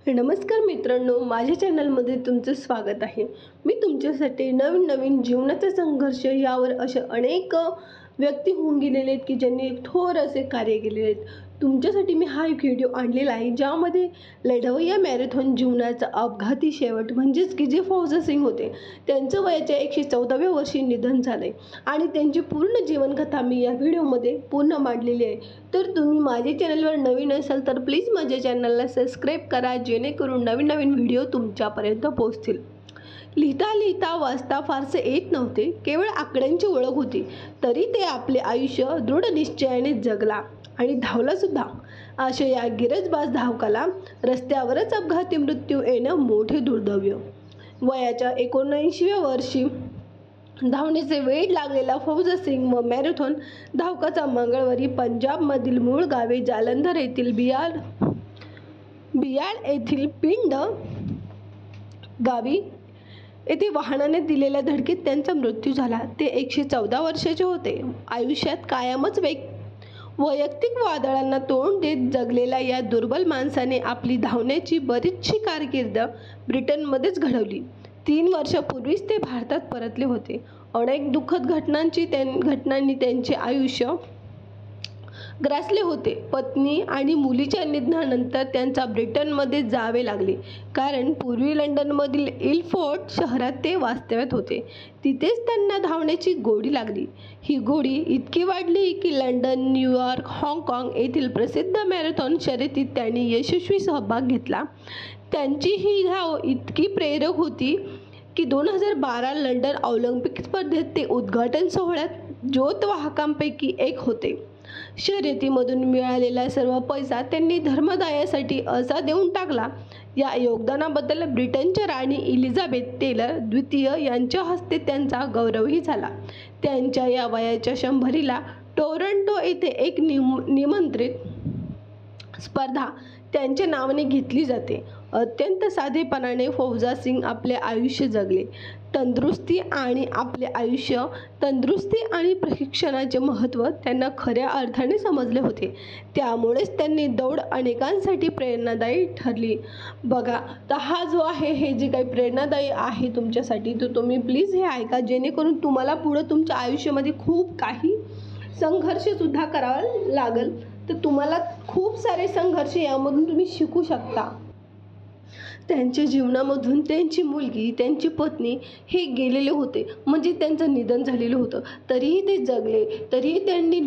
नमस्कार मित्रांनो, माझ्या चॅनलमध्ये तुमचं स्वागत आहे। मी तुमच्यासाठी नवीन जीवनाचा संघर्ष यावर असे अनेक व्यक्ती होऊन गेलेले आहेत की ज्यांनी थोर असे कार्य केलेले आहेत। तुमच्यासाठी मी हा एक व्हिडिओ आणलेला आहे ज्यामध्ये लढवय्या मॅरेथॉन जीवनाचा अपघाती शेवट म्हणजेच की जे फौजा सिंग होते त्यांचं वयाच्या 114व्या वर्षी निधन झाले आणि त्यांची पूर्ण जीवनकथा मी या व्हिडिओमध्ये पूर्ण मांडलेली आहे। तर तुम्ही माझ्या चॅनलवर नवीन असाल तर प्लीज माझ्या चॅनलला सबस्क्राईब करा जेणेकरून नवीन व्हिडिओ तुमच्यापर्यंत पोहोचतील। लिहिता लिहिता वाचता फारसे येत नव्हते, केवळ आकड्यांची ओळख होती, तरी ते आपले आयुष्य दृढ निश्चयाने जगला आणि धावला सुद्धा। अशा या गिरजबाज धावकाला रस्त्यावरच अपघाती मृत्यू येणं मोठे दुर्दैव। वयाच्या 79व्या वर्षी धावण्याचे वेळ लागलेला फौजा सिंग व मॅरेथॉन धावकाचा मंगळवारी पंजाबमधील मूळ गावे जालंधर येथील बियाड येथील पिंड गावी येथे वाहनाने दिलेल्या धडकेत त्यांचा मृत्यू झाला। ते 114 वर्षाचे होते। आयुष्यात कायमच वैयक्तिक वादळांना तोंड देत जगलेल्या या दुर्बल माणसाने आपली धावण्याची बरीचशी कारकीर्द ब्रिटनमध्येच घडवली। 3 वर्षापूर्वीच ते भारतात परतले होते। अनेक दुःखद घटनांनी त्यांचे आयुष्य ग्रासले होते। पत्नी आणि मुलीच्या निधनानंतर त्यांचा ब्रिटनमध्ये जावे लागले, कारण पूर्वी लंडनमधील इलफोर्ड शहरात ते वास्तव्यात होते। तिथेच त्यांना धावण्याची गोडी लागली। ही गोडी इतकी वाढली की लंडन, न्यूयॉर्क, हाँगकाँग येथील प्रसिद्ध मॅरेथॉन शर्यतीत त्यांनी यशस्वी सहभाग घेतला। त्यांची ही धाव इतकी प्रेरक होती की 2012 लंडन ऑलिम्पिक स्पर्धेत ते उद्घाटन सोहळ्यात ज्योतवाहकांपैकी एक होते। शर्यतीमधून मिळालेला सर्व पैसा त्यांनी धर्मदायासाठी असा देऊन टाकला। या योगदानाबद्दल ब्रिटनच्या राणी एलिझाबेथ टेलर द्वितीय यांच्या हस्ते त्यांचा गौरवही झाला। त्यांच्या या वयाच्या 100रीला टोरंटो येथे एक निमंत्रित स्पर्धा त्यांच्या नावाने घेतली जाते। अत्यंत साधेपणाने फौजा सिंग आपले आयुष्य जगले। तंदुरुस्ती आणि प्रशिक्षणाचे महत्त्व त्यांना खऱ्या अर्थाने समजले होते। त्यामुळेच त्यांनी दौड अनेकांसाठी प्रेरणादायी ठरली। बघा, तर हा जो आहे हे जे काही प्रेरणादायी आहे तुमच्यासाठी, तर तुम्ही प्लीज हे ऐका जेणेकरून तुम्हाला पुढे तुमच्या आयुष्यामध्ये खूप काही संघर्षसुद्धा करावा लागेल। तर तुम्हाला खूप सारे संघर्ष यामधून तुम्ही शिकू शकता। त्यांच्या जीवनामधून त्यांची मुलगी, त्यांची पत्नी हे गेलेले होते, म्हणजे त्यांचं निधन झालेलं होतं, तरीही ते जगले। तरीही त्यांनी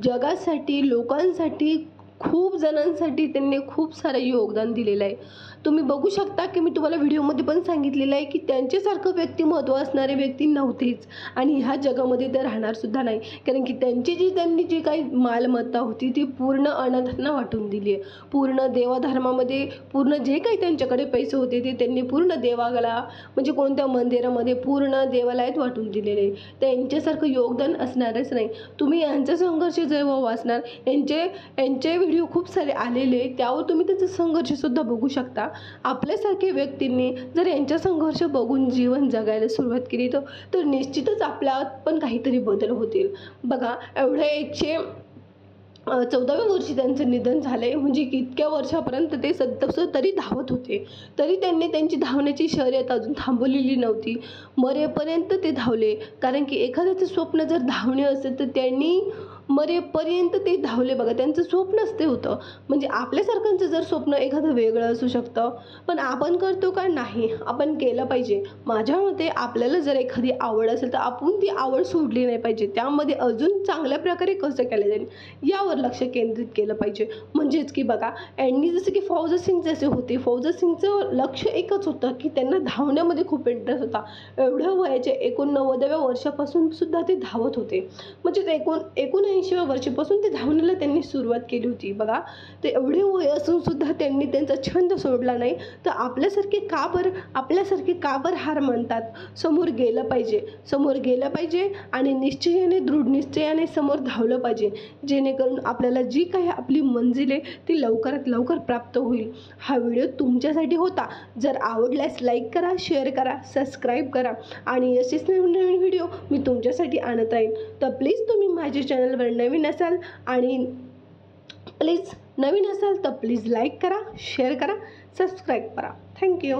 जगासाठी, लोकांसाठी, खूप जणांसाठी त्यांनी खूप सारं योगदान दिलेलं आहे। तुम्ही बघू शकता की मी तुम्हाला व्हिडिओमध्ये पण सांगितलेलं आहे की त्यांच्यासारखं व्यक्तिमत्व असणारे व्यक्ती नव्हतेच आणि ह्या जगामध्ये ते राहणारसुद्धा नाही, कारण की त्यांनी जी काही मालमत्ता होती ती पूर्ण अनाथांना वाटून दिली आहे। पूर्ण देवाधर्मामध्ये पूर्ण जे काही त्यांच्याकडे पैसे होते ते त्यांनी पूर्ण देवाला, म्हणजे कोणत्या मंदिरामध्ये, पूर्ण देवालयात वाटून दिलेले आहे। त्यांच्यासारखं योगदान असणारच नाही। तुम्ही यांचा संघर्ष जेव्हा वाचणार, यांचे व्हिडिओ खूप सारे आलेले, त्यावर तुम्ही त्यांचा संघर्षसुद्धा बघू शकता। आपल्यासारख्या व्यक्तींनी जर यांचा संघर्ष बघून जीवन जगायला सुरुवात केली तर निश्चितच आपल्यात पण काहीतरी बदल होतील। बघा, एवढ्या 114व्या वर्षी त्यांचं निधन झालंय, म्हणजे इतक्या वर्षापर्यंत ते तरी धावत होते, तरी त्यांनी त्यांची धावण्याची शर्यत अजून थांबवलेली नव्हती। मरेपर्यंत ते धावले, कारण की एखाद्याचं स्वप्न जर धावणे असेल तर त्यांनी मरेपर्यंत ते धावले। बघा, त्यांचं स्वप्नच ते होतं। म्हणजे आपल्यासारख्यांचं जर स्वप्न एखादं वेगळं असू शकतं, पण आपण करतो का? नाही, आपण केलं पाहिजे। माझ्या मते आपल्याला जर एखादी आवड असेल तर आपण ती आवड सोडली नाही पाहिजे, त्यामध्ये अजून चांगल्या प्रकारे कसं केलं जाईल यावर लक्ष केंद्रित केलं पाहिजे। म्हणजेच की बघा, यांनी जसं की फौजा सिंग जसे होते, फौजा सिंगचं लक्ष एकच होतं की त्यांना धावण्यामध्ये खूप इंटरेस्ट होता। एवढ्या वयाच्या 89व्या वर्षापासून सुद्धा ते धावत होते, म्हणजे 79व्या वर्षापासून ते धावण्याला त्यांनी सुरुवात केली होती। बघा, ते एवढे वय असून सुद्धा त्यांनी त्यांचा छंद सोडला नाही। तर आपल्यासारखे का बरं हार मानतात? समोर गेलं पाहिजे आणि दृढ निश्चयाने समोर धावलं पाहिजे, जेणेकरून आपल्याला जी काही आपली मंजिल आहे ती लवकरात लवकर प्राप्त होईल। हा व्हिडिओ तुमच्यासाठी होता। जर आवडल्यास लाईक करा, शेअर करा, सबस्क्राईब करा आणि असेच नवीन व्हिडिओ मी तुमच्यासाठी आणत राहीन। तर प्लीज तुम्ही माझ्या चॅनलवर नवीन असाल आणि प्लीज नवीन असाल तर प्लीज लाईक करा, शेअर करा, सबस्क्राईब करा. थँक्यू.